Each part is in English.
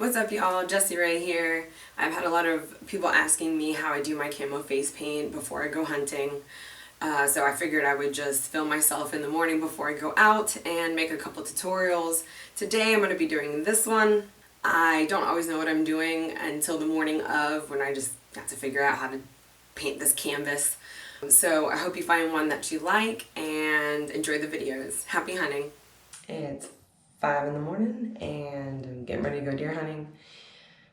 What's up, y'all? Jessie Ray here. I've had a lot of people asking me how I do my camo face paint before I go hunting. So I figured I would just film myself in the morning before I go out and make a couple tutorials. Today I'm going to be doing this one. I don't always know what I'm doing until the morning of, when I just have to figure out how to paint this canvas. So I hope you find one that you like and enjoy the videos. Happy hunting. It's 5 in the morning and I'm getting ready to go deer hunting.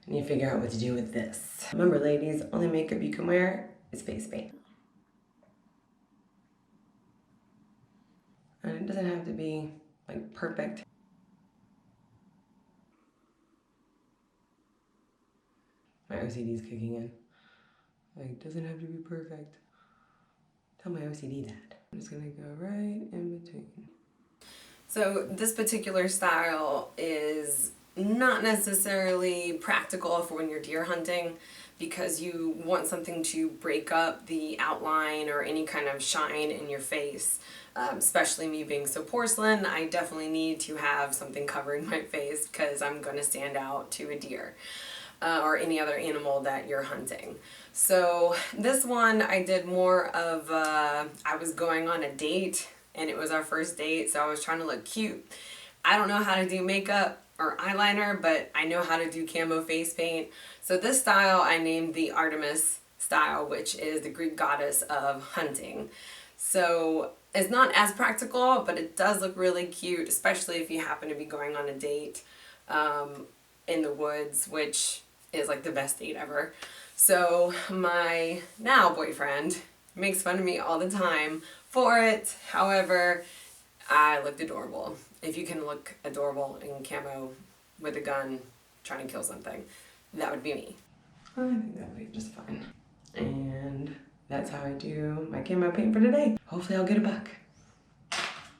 I need to figure out what to do with this. Remember, ladies, only makeup you can wear is face paint. And it doesn't have to be like perfect. My OCD's kicking in. Like, doesn't have to be perfect. Tell my OCD that. I'm just gonna go right in between. So this particular style is not necessarily practical for when you're deer hunting, because you want something to break up the outline or any kind of shine in your face. Especially me being so porcelain, I definitely need to have something covering my face because I'm going to stand out to a deer or any other animal that you're hunting. So this one I did more of, I was going on a date and it was our first date, so I was trying to look cute. I don't know how to do makeup or eyeliner, but I know how to do camo face paint. So this style I named the Artemis style, which is the Greek goddess of hunting. So it's not as practical, but it does look really cute, especially if you happen to be going on a date in the woods, which is like the best date ever. So my now boyfriend makes fun of me all the time for it. However, I looked adorable. If you can look adorable in camo with a gun trying to kill something, that would be me. I think that would be just fine. And that's how I do my camo paint for today. Hopefully I'll get a buck.